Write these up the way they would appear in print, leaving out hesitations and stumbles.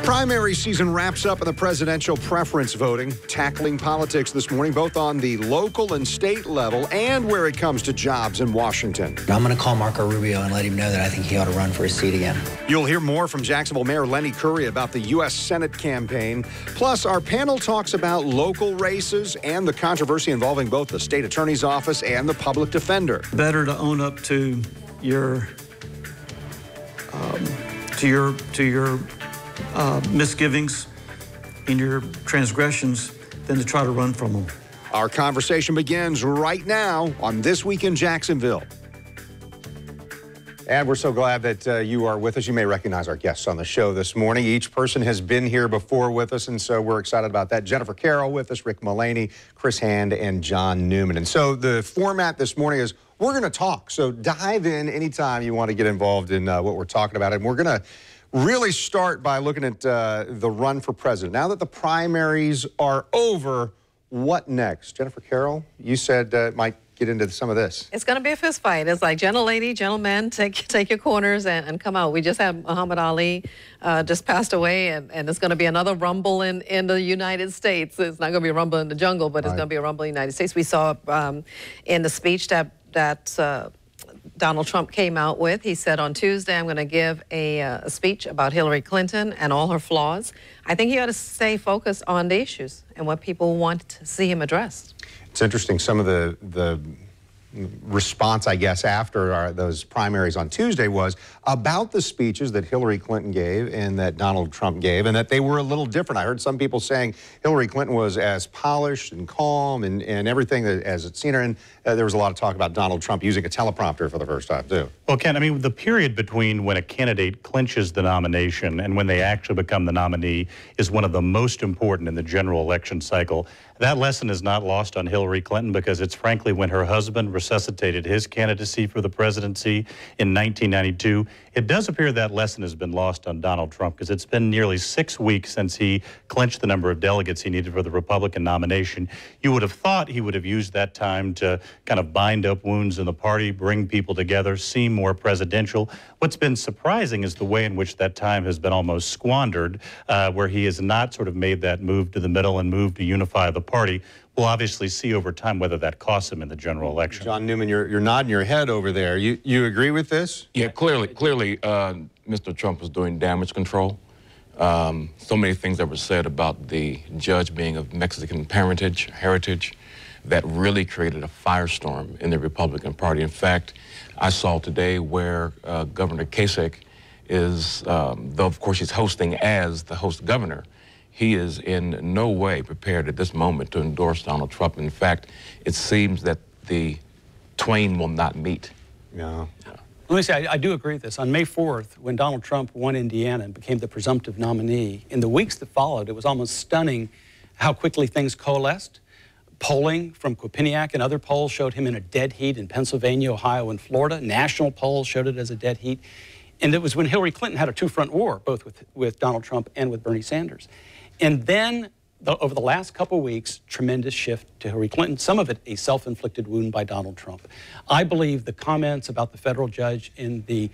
Primary season wraps up in the presidential preference voting, tackling politics this morning, both on the local and state level and where it comes to jobs in Washington. I'm going to call Marco Rubio and let him know that I think he ought to run for his seat again. You'll hear more from Jacksonville Mayor Lenny Curry about the U.S. Senate campaign. Plus, our panel talks about local races and the controversy involving both the state attorney's office and the public defender. Better to own up to your misgivings and your transgressions than to try to run from them. Our conversation begins right now on This Week in Jacksonville. And we're so glad that you are with us. You may recognize our guests on the show this morning. Each person has been here before with us, and so we're excited about that. Jennifer Carroll with us, Rick Mullaney, Chris Hand, and John Newman. And so the format this morning is we're going to talk. So dive in anytime you want to get involved in what we're talking about. And we're going to really start by looking at the run for president. Now that the primaries are over, what next? Jennifer Carroll, you said might get into some of this. It's going to be a fist fight. It's like, gentle lady, gentlemen, take your corners and come out. We just had Muhammad Ali just passed away, and it's going to be another rumble in the United States. It's not going to be a rumble in the jungle, but it's going to be a rumble in the United States. We saw in the speech that Donald Trump came out with. He said on Tuesday, I'm going to give a speech about Hillary Clinton and all her flaws. I think he ought to stay focused on the issues and what people want to see him addressed. It's interesting, some of the response, I guess, after those primaries on Tuesday was about the speeches that Hillary Clinton gave and that Donald Trump gave, and that they were a little different. I heard some people saying Hillary Clinton was as polished and calm and everything as it's seen her, and there was a lot of talk about Donald Trump using a teleprompter for the first time, too. Well, Ken, I mean, the period between when a candidate clinches the nomination and when they actually become the nominee is one of the most important in the general election cycle. That lesson is not lost on Hillary Clinton because it's frankly when her husband resuscitated his candidacy for the presidency in 1992. It does appear that lesson has been lost on Donald Trump because it's been nearly 6 weeks since he clinched the number of delegates he needed for the Republican nomination. You would have thought he would have used that time to kind of bind up wounds in the party, bring people together, seem more presidential. What's been surprising is the way in which that time has been almost squandered, where he has not sort of made that move to the middle and moved to unify the party. We'll obviously see over time whether that costs him in the general election. John Newman, you're nodding your head over there. You agree with this? Yeah, clearly, Mr. Trump was doing damage control. So many things that were said about the judge being of Mexican heritage, that really created a firestorm in the Republican Party. In fact, I saw today where Governor Kasich is, though of course he's hosting as the host governor, he is in no way prepared at this moment to endorse Donald Trump. In fact, it seems that the twain will not meet. Yeah. Let me say, I do agree with this. On May 4th, when Donald Trump won Indiana and became the presumptive nominee, in the weeks that followed, it was almost stunning how quickly things coalesced. Polling from Quinnipiac and other polls showed him in a dead heat in Pennsylvania, Ohio, and Florida. National polls showed it as a dead heat. And it was when Hillary Clinton had a two-front war, both with Donald Trump and with Bernie Sanders. And then, over the last couple of weeks, tremendous shift to Hillary Clinton, some of it a self-inflicted wound by Donald Trump. I believe the comments about the federal judge in the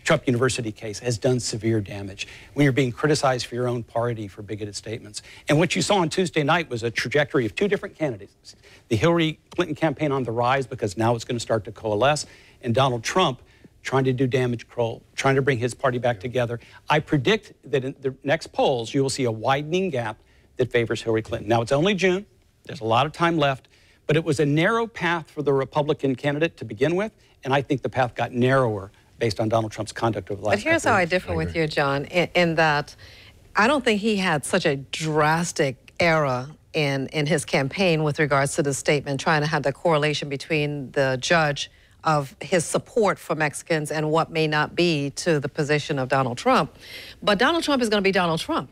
Trump University case has done severe damage when you're being criticized for your own party for bigoted statements. And what you saw on Tuesday night was a trajectory of two different candidates. The Hillary Clinton campaign on the rise because now it's going to start to coalesce, and Donald Trump trying to do damage control, trying to bring his party back together. I predict that in the next polls, you will see a widening gap that favors Hillary Clinton. Now, it's only June. There's a lot of time left. But it was a narrow path for the Republican candidate to begin with, and I think the path got narrower based on Donald Trump's conduct over the last couple of years. But here's how I differ with you, John, in that I don't think he had such a drastic error in his campaign with regards to the statement, trying to have the correlation between the judge of his support for Mexicans and what may not be to the position of Donald Trump. But Donald Trump is going to be Donald Trump.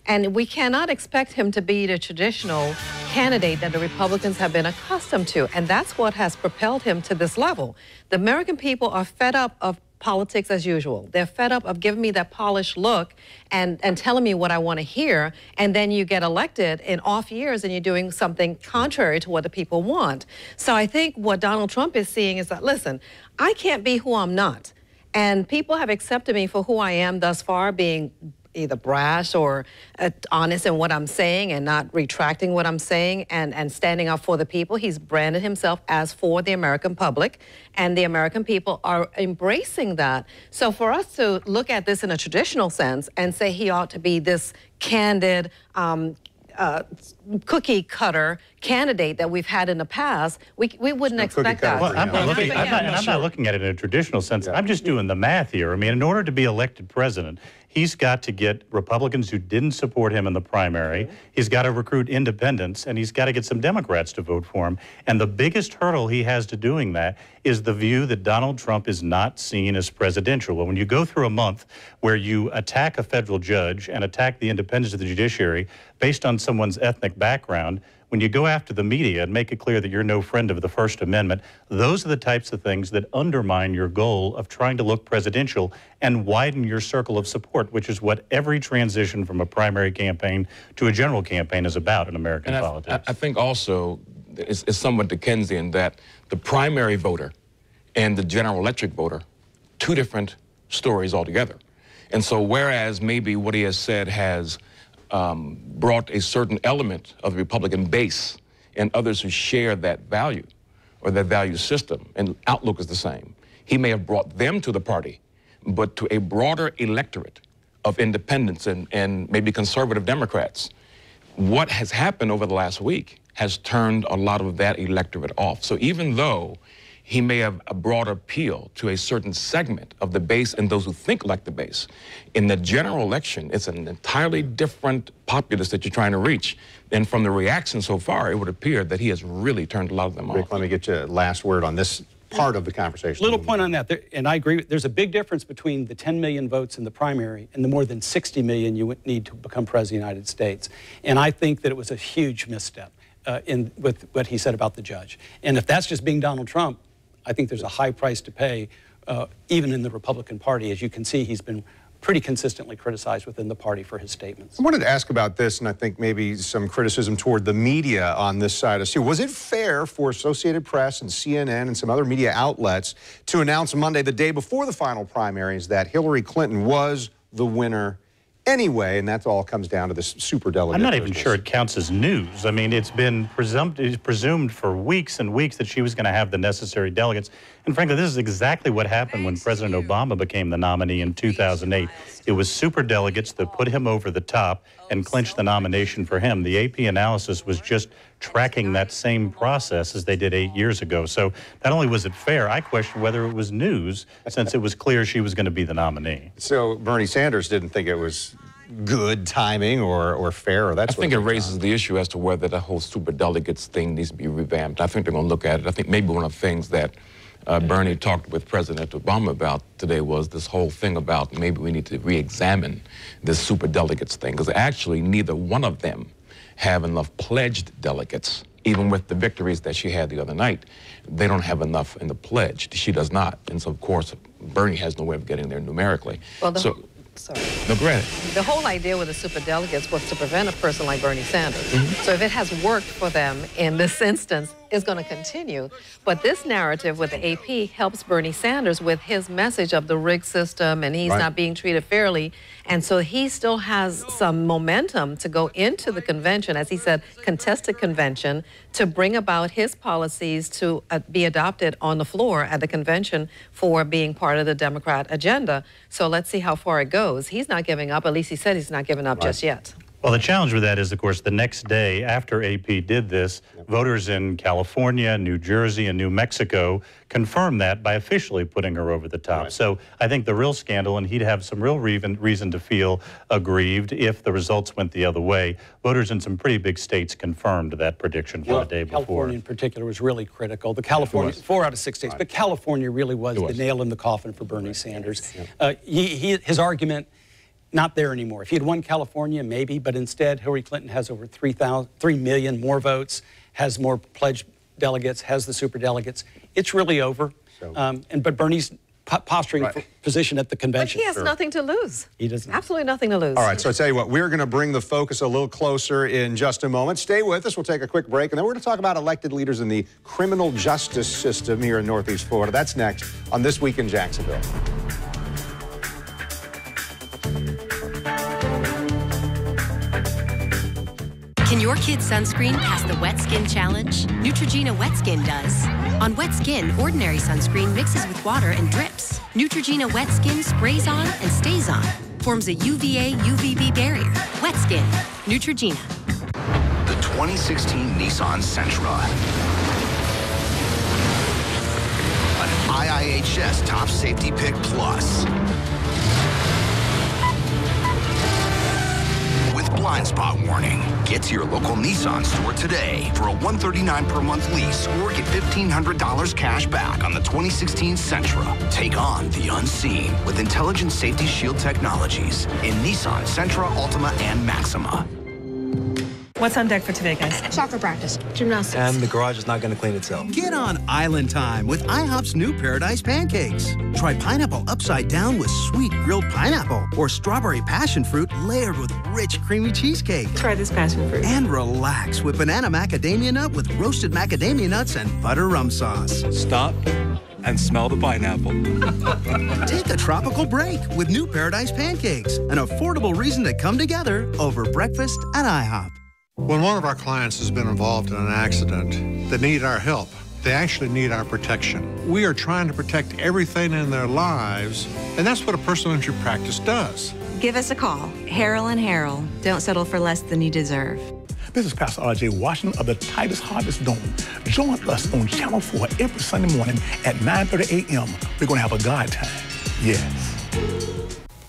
And we cannot expect him to be the traditional candidate that the Republicans have been accustomed to. And that's what has propelled him to this level. The American people are fed up of politics as usual. They're fed up of giving me that polished look and telling me what I want to hear, and then you get elected in off years and you're doing something contrary to what the people want. So I think what Donald Trump is seeing is that, listen, I can't be who I'm not. And people have accepted me for who I am thus far, being either brash or honest in what I'm saying and not retracting what I'm saying and standing up for the people. He's branded himself as for the American public, and the American people are embracing that. So for us to look at this in a traditional sense and say he ought to be this candid, cookie cutter candidate that we've had in the past, we wouldn't expect that. Well, I'm not looking at it in a traditional sense. I'm just doing the math here. I mean, in order to be elected president, he's got to get Republicans who didn't support him in the primary. He's got to recruit independents, and he's got to get some Democrats to vote for him. And the biggest hurdle he has to doing that is the view that Donald Trump is not seen as presidential. Well, when you go through a month where you attack a federal judge and attack the independence of the judiciary based on someone's ethnic background, when you go after the media and make it clear that you're no friend of the First Amendment, those are the types of things that undermine your goal of trying to look presidential and widen your circle of support, which is what every transition from a primary campaign to a general campaign is about in American politics. I think also it's somewhat Dickensian that the primary voter and the general electric voter, two different stories altogether. And so whereas maybe what he has said has brought a certain element of the Republican base and others who share that value or that value system, and outlook is the same. He may have brought them to the party, but to a broader electorate of independents and maybe conservative Democrats, what has happened over the last week has turned a lot of that electorate off. So even though he may have a broad appeal to a certain segment of the base and those who think like the base, in the general election, it's an entirely different populace that you're trying to reach. And from the reaction so far, it would appear that he has really turned a lot of them off. Rick, let me get you last word on this part of the conversation. Little point on that, and I agree, there's a big difference between the 10 million votes in the primary and the more than 60 million you would need to become president of the United States. And I think that it was a huge misstep with what he said about the judge. And if that's just being Donald Trump, I think there's a high price to pay, even in the Republican Party. As you can see, he's been pretty consistently criticized within the party for his statements. I wanted to ask about this, and I think maybe some criticism toward the media on this side of it. Was it fair for Associated Press and CNN and some other media outlets to announce Monday, the day before the final primaries, that Hillary Clinton was the winner anyway, and that all comes down to this superdelegate? I'm not even sure it counts as news. I mean, it's been presumed for weeks and weeks that she was going to have the necessary delegates. And frankly, this is exactly what happened when President Obama became the nominee in 2008. It was superdelegates that put him over the top and clinched the nomination for him. The AP analysis was just tracking that same process as they did 8 years ago. So not only was it fair, I question whether it was news, since it was clear she was going to be the nominee. So Bernie Sanders didn't think it was good timing or fair, or that's I think it raises the issue as to whether the whole superdelegates thing needs to be revamped. I think they're going to look at it. I think maybe one of the things that Bernie talked with President Obama about today was this whole thing about maybe we need to re-examine this superdelegates thing, because actually neither one of them have enough pledged delegates. Even with the victories that she had the other night, they don't have enough in the pledge. She does not. And so, of course, Bernie has no way of getting there numerically. Well, Sorry. No, go ahead. The whole idea with the superdelegates was to prevent a person like Bernie Sanders. So if it has worked for them in this instance, it's going to continue. But this narrative with the AP helps Bernie Sanders with his message of the rigged system and he's not being treated fairly. And so he still has some momentum to go into the convention, as he said, contested convention, to bring about his policies to be adopted on the floor at the convention for being part of the Democrat agenda. So let's see how far it goes. He's not giving up. At least he said he's not giving up just yet. Well, the challenge with that is, of course, the next day after AP did this, voters in California, New Jersey, and New Mexico confirmed that by officially putting her over the top. So I think the real scandal, and he'd have some real reason to feel aggrieved if the results went the other way. Voters in some pretty big states confirmed that prediction for the day before. California in particular was really critical. The California, 4 out of 6 states, but California really was the nail in the coffin for Bernie Sanders. His argument, not there anymore. If he had won California, maybe, but instead Hillary Clinton has over 3 million more votes, has more pledged delegates, has the superdelegates. It's really over. But Bernie's posturing for position at the convention. But he has nothing to lose. He doesn't. Absolutely nothing to lose. All right, so I tell you what, we're going to bring the focus a little closer in just a moment. Stay with us. We'll take a quick break, and then we're going to talk about elected leaders in the criminal justice system here in Northeast Florida. That's next on This Week in Jacksonville. your kid's sunscreen pass the wet skin challenge? Neutrogena Wet Skin does. On wet skin, ordinary sunscreen mixes with water and drips. Neutrogena Wet Skin sprays on and stays on. Forms a UVA-UVB barrier. Wet skin. Neutrogena. The 2016 Nissan Sentra. An IIHS Top Safety Pick Plus. With blind spot warning. Get to your local Nissan store today for a $139 per month lease or get $1,500 cash back on the 2016 Sentra. Take on the unseen with Intelligent Safety Shield technologies in Nissan Sentra, Altima, and Maxima. What's on deck for today, guys? Soccer practice, gymnastics. And the garage is not going to clean itself. Get on island time with IHOP's new Paradise Pancakes. Try pineapple upside down with sweet grilled pineapple or strawberry passion fruit layered with rich creamy cheesecake. Try this passion fruit. And relax with banana macadamia nut with roasted macadamia nuts and butter rum sauce. Stop and smell the pineapple. Take a tropical break with new Paradise Pancakes, an affordable reason to come together over breakfast at IHOP. When one of our clients has been involved in an accident, they need our help. They actually need our protection. We are trying to protect everything in their lives, and that's what a personal injury practice does. Give us a call. Harrell and Harrell. Don't settle for less than you deserve. This is Pastor R.J. Washington of the Titus Harvest Dome. Join us on Channel 4 every Sunday morning at 9:30 a.m. We're going to have a God time. Yes.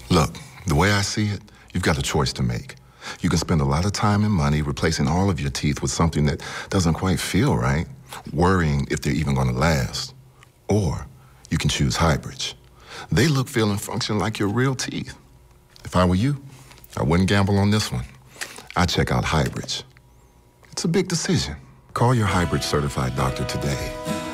Look, the way I see it, you've got a choice to make. You can spend a lot of time and money replacing all of your teeth with something that doesn't quite feel right, worrying if they're even going to last. Or you can choose hybrids. They look, feel, and function like your real teeth. If I were you, I wouldn't gamble on this one. I'd check out hybrids. It's a big decision. Call your hybrid certified doctor today.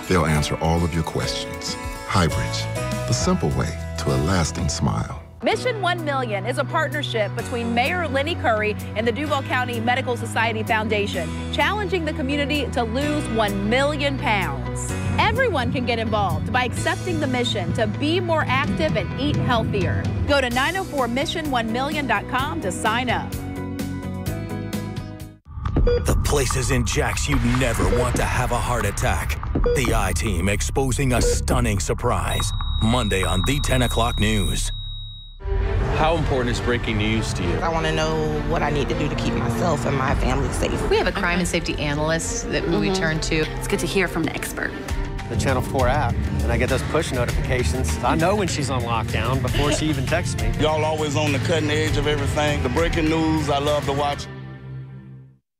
They'll answer all of your questions. Hybrids, the simple way to a lasting smile. Mission 1 Million is a partnership between Mayor Lenny Curry and the Duval County Medical Society Foundation, challenging the community to lose 1 million pounds. Everyone can get involved by accepting the mission to be more active and eat healthier. Go to 904mission1million.com to sign up. The places in Jax you'd never want to have a heart attack. The I-Team exposing a stunning surprise. Monday on the 10 o'clock news. How important is breaking news to you? I want to know what I need to do to keep myself and my family safe. We have a crime and safety analyst that we turn to. It's good to hear from an expert. The Channel 4 app, and I get those push notifications. I know when she's on lockdown before she even texts me. Y'all always on the cutting edge of everything. The breaking news, I love to watch.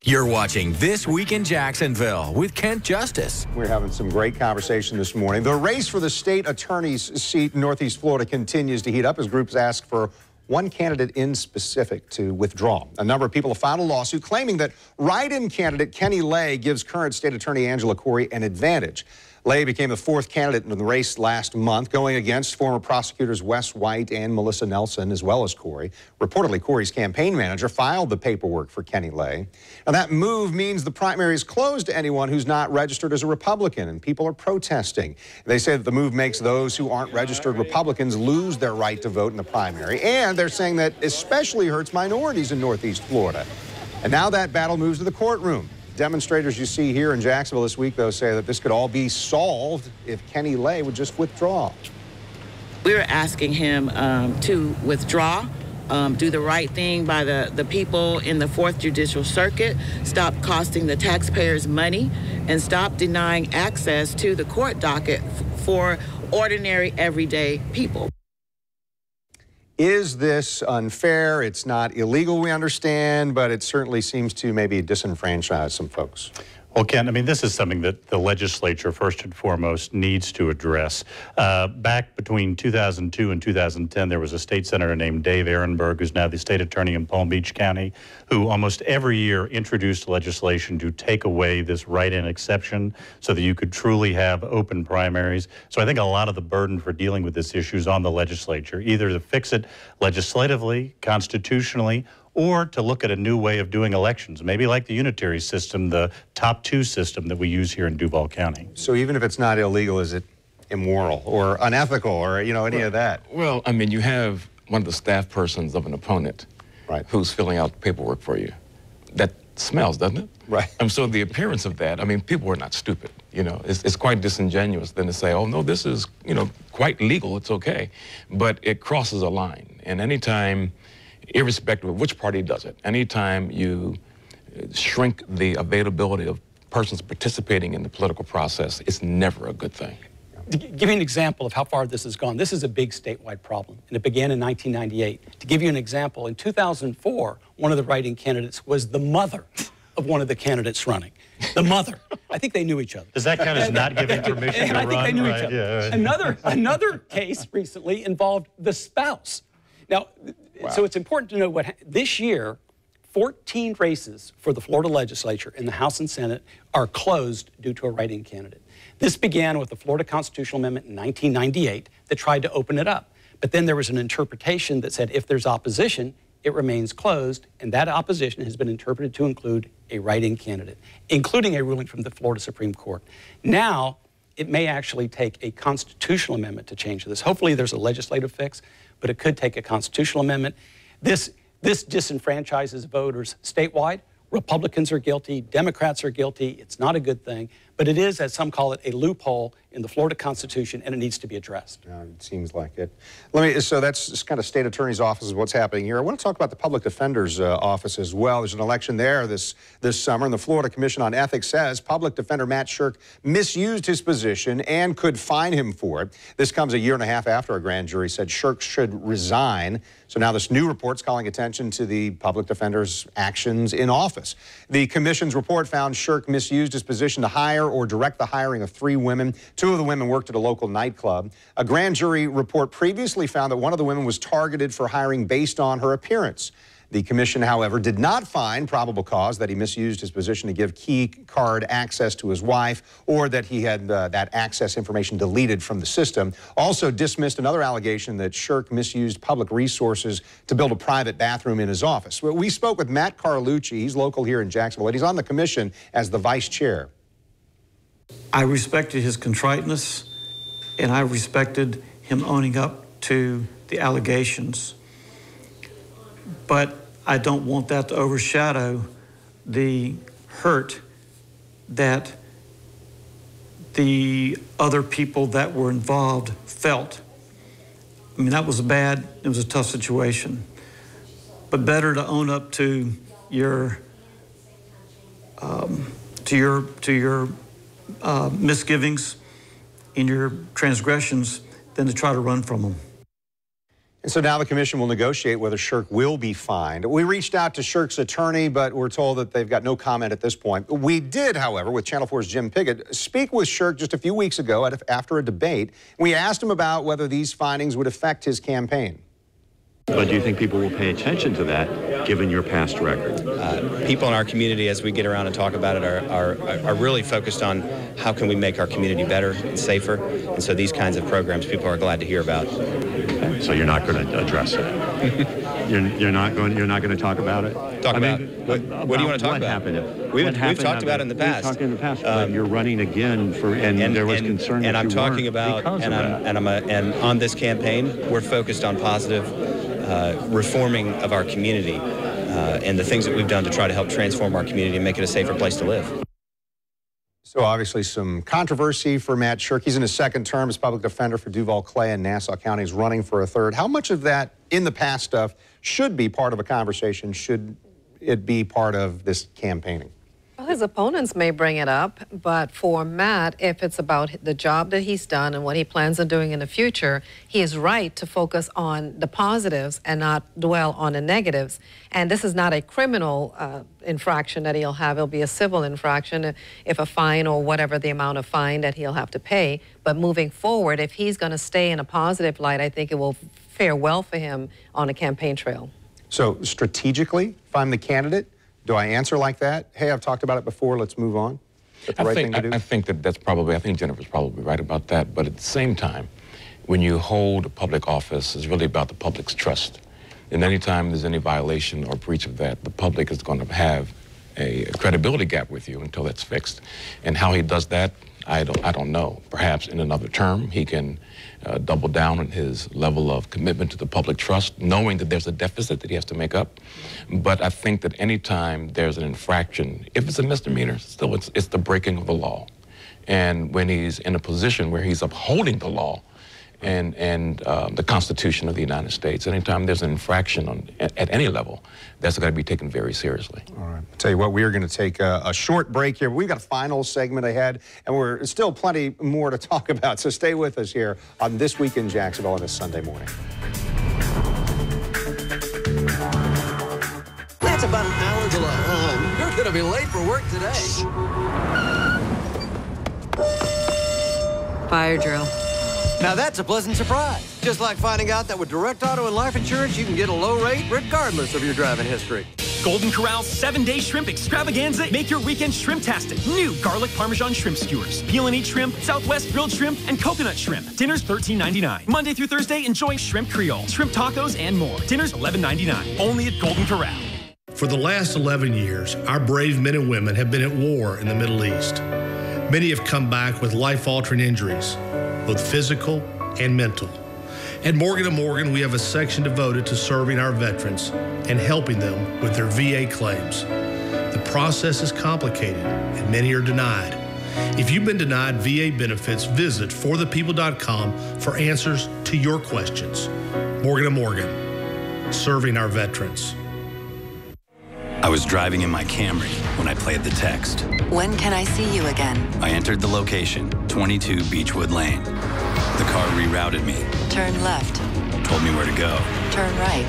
You're watching This Week in Jacksonville with Kent Justice. We're having some great conversation this morning. The race for the state attorney's seat in Northeast Florida continues to heat up as groups ask for one candidate in specific to withdraw. A number of people have filed a lawsuit claiming that write-in candidate Kenny Lay gives current state attorney Angela Corey an advantage. Lay became the fourth candidate in the race last month, going against former prosecutors Wes White and Melissa Nelson, as well as Corey. Reportedly, Corey's campaign manager filed the paperwork for Kenny Lay. Now, that move means the primary is closed to anyone who's not registered as a Republican, and people are protesting. They say that the move makes those who aren't registered Republicans lose their right to vote in the primary, and they're saying that especially hurts minorities in Northeast Florida. And now that battle moves to the courtroom. Demonstrators you see here in Jacksonville this week, though, say that this could all be solved if Kenny Lay would just withdraw. We're asking him to withdraw, do the right thing by the people in the 4th Judicial Circuit, stop costing the taxpayers money, and stop denying access to the court docket for ordinary, everyday people. Is this unfair? It's not illegal, we understand, but it certainly seems to maybe disenfranchise some folks. Well, Ken, I mean, this is something that the legislature, first and foremost, needs to address. Back between 2002 and 2010, there was a state senator named Dave Ehrenberg, who's now the state attorney in Palm Beach County, who almost every year introduced legislation to take away this write-in exception so that you could truly have open primaries. So I think a lot of the burden for dealing with this issue is on the legislature, either to fix it legislatively, constitutionally, or to look at a new way of doing elections, maybe like the unitary system, the top two system that we use here in Duval County. So even if it's not illegal, is it immoral or unethical or, you know, any of that? Well, I mean, you have one of the staff persons of an opponent who's filling out the paperwork for you. That smells, doesn't it? Right. And so the appearance of that, I mean, people are not stupid. You know, it's quite disingenuous then to say, oh, no, this is, you know, quite legal, it's okay. But it crosses a line. And anytime, irrespective of which party does it, anytime you shrink the availability of persons participating in the political process, it's never a good thing. To give you an example of how far this has gone, this is a big statewide problem, and it began in 1998. To give you an example, in 2004, one of the write-in candidates was the mother of one of the candidates running. The mother. I think they knew each other. Does that count as not giving permission to run? I think they knew each other. Yeah, right. Another case recently involved the spouse. Now, so it's important to know what this year, 14 races for the Florida legislature in the House and Senate are closed due to a write-in candidate. This began with the Florida Constitutional Amendment in 1998 that tried to open it up. But then there was an interpretation that said if there's opposition, it remains closed, and that opposition has been interpreted to include a write-in candidate, including a ruling from the Florida Supreme Court. Now, it may actually take a constitutional amendment to change this. Hopefully there's a legislative fix, but it could take a constitutional amendment. This disenfranchises voters statewide. Republicans are guilty, Democrats are guilty. It's not a good thing, but it is, as some call it, a loophole in the Florida Constitution, and it needs to be addressed. It seems like it. So that's just kind of state attorney's office is what's happening here. I want to talk about the public defender's office as well. There's an election there this summer, and the Florida Commission on Ethics says public defender Matt Shirk misused his position and could fine him for it. This comes a year and a half after a grand jury said Shirk should resign. So now this new report's calling attention to the public defender's actions in office. The commission's report found Shirk misused his position to hire or direct the hiring of 3 women. 2 of the women worked at a local nightclub. A grand jury report previously found that one of the women was targeted for hiring based on her appearance. The commission, however, did not find probable cause that he misused his position to give key card access to his wife or that he had that access information deleted from the system. Also dismissed another allegation that Shirk misused public resources to build a private bathroom in his office. We spoke with Matt Carlucci. He's local here in Jacksonville, and he's on the commission as the vice chair. I respected his contriteness, and I respected him owning up to the allegations. But I don't want that to overshadow the hurt that the other people that were involved felt. I mean, that was bad. It was a tough situation. But better to own up to your misgivings and your transgressions than to try to run from them. And so now the commission will negotiate whether Shirk will be fined. We reached out to Shirk's attorney, but we're told that they've got no comment at this point. We did, however, with Channel 4's Jim Piggott, speak with Shirk just a few weeks ago after a debate. We asked him about whether these findings would affect his campaign. But do you think people will pay attention to that, given your past record? People in our community, as we get around and talk about it, are really focused on how can we make our community better and safer. And so these kinds of programs, people are glad to hear about. Okay. So you're not going to address it. You're not going to talk about it. What do you want to talk about? We've talked about it in the past. We've talked in the past. But you're running again and there was concern. And that I'm you talking about and on this campaign, we're focused on positive reforming of our community and the things that we've done to try to help transform our community and make it a safer place to live. So obviously some controversy for Matt Shirk. He's in his second term as public defender for Duval Clay and Nassau County. He's running for a third. How much of that in the past stuff should be part of a conversation? Should it be part of this campaigning? Well, his opponents may bring it up, but for Matt, if it's about the job that he's done and what he plans on doing in the future, he is right to focus on the positives and not dwell on the negatives. And this is not a criminal infraction that he'll have. It'll be a civil infraction if a fine or whatever the amount of fine that he'll have to pay. But moving forward, if he's going to stay in a positive light, I think it will fare well for him on a campaign trail. So strategically, if I'm the candidate, do I answer like that? Hey, I've talked about it before, let's move on? I think that's probably, I think Jennifer's probably right about that, but at the same time, when you hold a public office, it's really about the public's trust. And anytime there's any violation or breach of that, the public is going to have a credibility gap with you until that's fixed. And how he does that, I don't know. Perhaps in another term, he can double down on his level of commitment to the public trust, knowing that there's a deficit that he has to make up. But I think that any time there's an infraction, if it's a misdemeanor, still it's the breaking of the law. And when he's in a position where he's upholding the law and the Constitution of the United States, anytime there's an infraction at any level, that's got to be taken very seriously. All right. I'll tell you what, we are going to take a short break here. We've got a final segment ahead, and we're still plenty more to talk about. So stay with us here on This Week in Jacksonville on this Sunday morning. That's about an hour till you're going to be late for work today. Fire drill. Now that's a pleasant surprise. Just like finding out that with Direct Auto and Life Insurance, you can get a low rate regardless of your driving history. Golden Corral's 7-day shrimp extravaganza. Make your weekend shrimp-tastic. New garlic parmesan shrimp skewers. Peel and eat shrimp, Southwest grilled shrimp, and coconut shrimp. Dinner's $13.99. Monday through Thursday, enjoy shrimp Creole, shrimp tacos, and more. Dinner's $11.99. Only at Golden Corral. For the last 11 years, our brave men and women have been at war in the Middle East. Many have come back with life-altering injuries, both physical and mental. At Morgan & Morgan, we have a section devoted to serving our veterans and helping them with their VA claims. The process is complicated and many are denied. If you've been denied VA benefits, visit forthepeople.com for answers to your questions. Morgan & Morgan, serving our veterans. I was driving in my Camry when I played the text. When can I see you again? I entered the location, 22 Beechwood Lane. The car rerouted me. Turn left. Told me where to go. Turn right.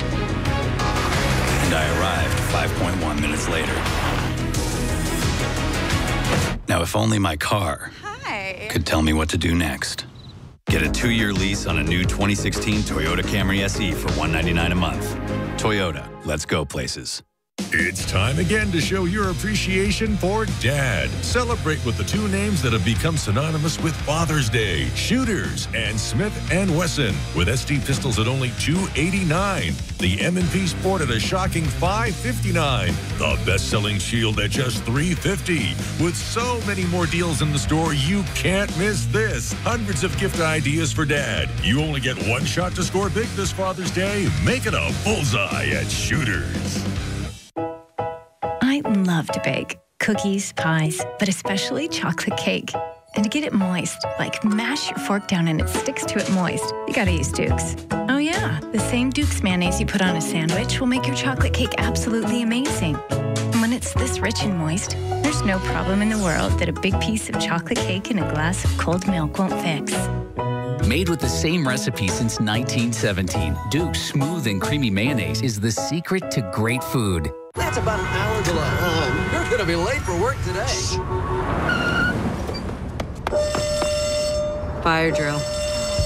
And I arrived 5.1 minutes later. Now, if only my car could tell me what to do next. Get a 2-year lease on a new 2016 Toyota Camry SE for $199 a month. Toyota, let's go places. It's time again to show your appreciation for Dad. Celebrate with the two names that have become synonymous with Father's Day, Shooters and Smith & Wesson. With SD pistols at only $289, the M&P Sport at a shocking $559, the best-selling Shield at just $350. With so many more deals in the store, you can't miss this. Hundreds of gift ideas for Dad. You only get one shot to score big this Father's Day. Make it a bullseye at Shooters. I love to bake cookies, pies, but especially chocolate cake. And to get it moist, like mash your fork down and it sticks to it moist, you gotta use Duke's. Oh yeah, the same Duke's mayonnaise you put on a sandwich will make your chocolate cake absolutely amazing. And when it's this rich and moist, there's no problem in the world that a big piece of chocolate cake and a glass of cold milk won't fix. Made with the same recipe since 1917, Duke's smooth and creamy mayonnaise is the secret to great food. That's about an hour till you're going to be late for work today. Fire drill.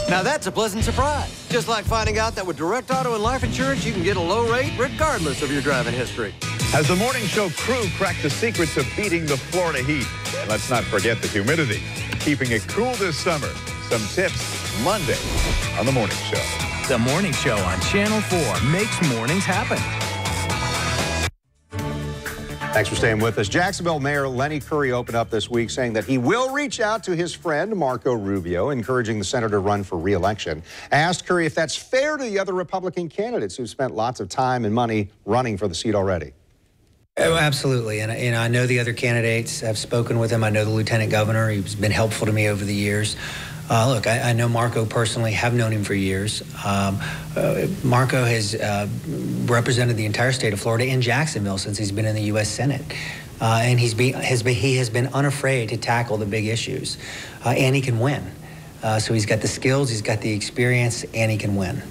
Now that's a pleasant surprise. Just like finding out that with Direct Auto and Life Insurance, you can get a low rate regardless of your driving history. As the morning show crew cracked the secrets of beating the Florida heat. And let's not forget the humidity. Keeping it cool this summer. Some tips Monday on The Morning Show. The Morning Show on Channel 4 makes mornings happen. Thanks for staying with us. Jacksonville Mayor Lenny Curry opened up this week saying that he will reach out to his friend Marco Rubio, encouraging the senator to run for re-election. I asked Curry if that's fair to the other Republican candidates who've spent lots of time and money running for the seat already. Oh, absolutely. And I know the other candidates. I've spoken with him. I know the lieutenant governor. He's been helpful to me over the years. Look, I know Marco personally, have known him for years. Marco has represented the entire state of Florida and Jacksonville since he's been in the U.S. Senate. And he has been unafraid to tackle the big issues. And he can win. So he's got the skills, he's got the experience, and he can win.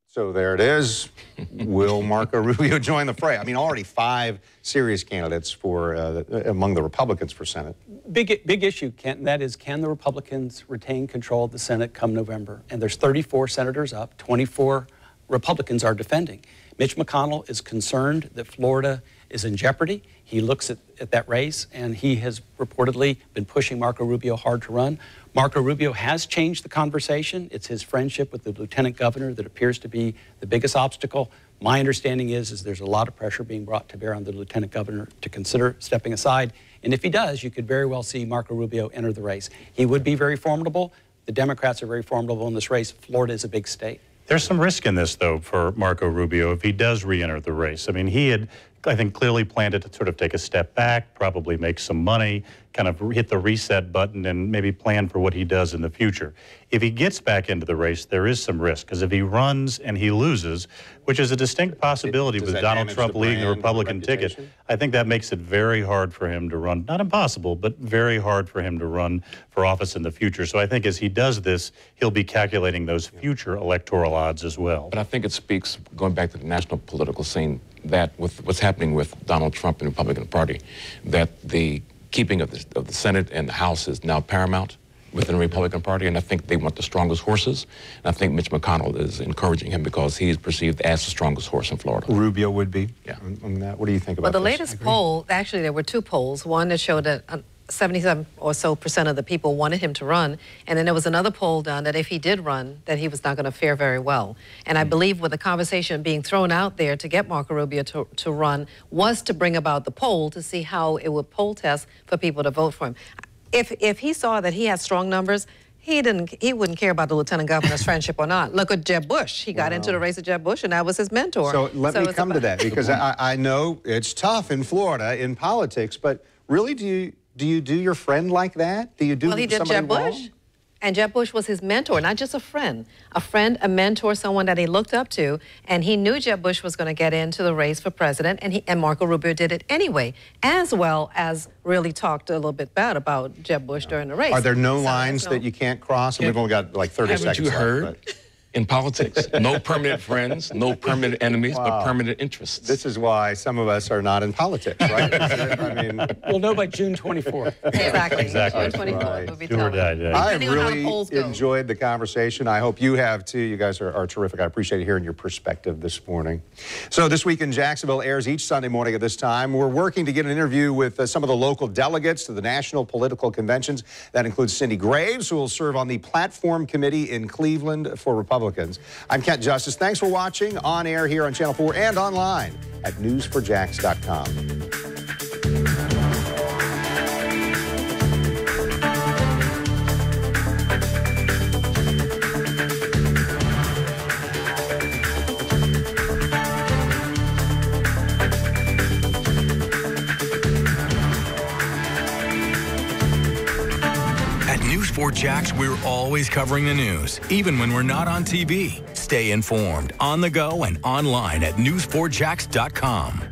So there it is. Will Marco Rubio join the fray? I mean, already 5 serious candidates for among the Republicans for Senate. Big issue, Kent, and that is, can the Republicans retain control of the Senate come November? And there's 34 senators up, 24 Republicans are defending. Mitch McConnell is concerned that Florida is in jeopardy. He looks at that race, and he has reportedly been pushing Marco Rubio hard to run. Marco Rubio has changed the conversation. It's his friendship with the lieutenant governor that appears to be the biggest obstacle. My understanding is there's a lot of pressure being brought to bear on the lieutenant governor to consider stepping aside. And if he does, you could very well see Marco Rubio enter the race. He would be very formidable. The Democrats are very formidable in this race. Florida is a big state. There's some risk in this, though, for Marco Rubio if he does re-enter the race. I mean, he had, I think, clearly planned to sort of take a step back, probably make some money, kind of hit the reset button and maybe plan for what he does in the future. If he gets back into the race, there is some risk, because if he runs and he loses, which is a distinct possibility with Donald Trump leading the Republican ticket, I think that makes it very hard for him to run. Not impossible, but very hard for him to run for office in the future. So I think as he does this, he'll be calculating those future electoral odds as well. But I think it speaks, going back to the national political scene, that with what's happening with Donald Trump and the Republican Party, that the keeping of the Senate and the House is now paramount within the Republican Party, and I think they want the strongest horses. And I think Mitch McConnell is encouraging him because he is perceived as the strongest horse in Florida. Rubio would be? Yeah. On that. What do you think about Well, the this? latest poll, actually there were two polls, one that showed that 77% or so of the people wanted him to run, and then there was another poll done that if he did run, that he was not going to fare very well. And I believe with the conversation being thrown out there to get Marco Rubio to run was to bring about the poll to see how it would poll test for people to vote for him. If he saw that he had strong numbers, he wouldn't care about the lieutenant governor's friendship or not. Look at Jeb Bush. He got into the race with Jeb Bush, and that was his mentor. So let me come to that, because I know it's tough in Florida in politics, but really, do you do your friend like that? Do you do he did somebody Jeb wrong? Bush. And Jeb Bush was his mentor, not just a friend, a mentor, someone that he looked up to. And he knew Jeb Bush was going to get into the race for president, and Marco Rubio did it anyway, as well as really talked a little bit bad about Jeb Bush during the race. Are there no lines that you can't cross? And we've only got like 30 seconds left. Haven't you heard? In politics, no permanent friends, no permanent enemies, but permanent interests. This is why some of us are not in politics, right? I mean, we'll know by June 24th. Exactly. Exactly. June 24th will be Do or die day. I have really enjoyed the conversation. I hope you have too. You guys are terrific. I appreciate hearing your perspective this morning. So This Week in Jacksonville airs each Sunday morning at this time. We're working to get an interview with some of the local delegates to the national political conventions. That includes Cindy Graves, who will serve on the platform committee in Cleveland for Republicans. I'm Kent Justice. Thanks for watching on air here on Channel 4 and online at news4jax.com. News 4 Jax, we're always covering the news, even when we're not on TV. Stay informed, on the go, and online at news4jax.com.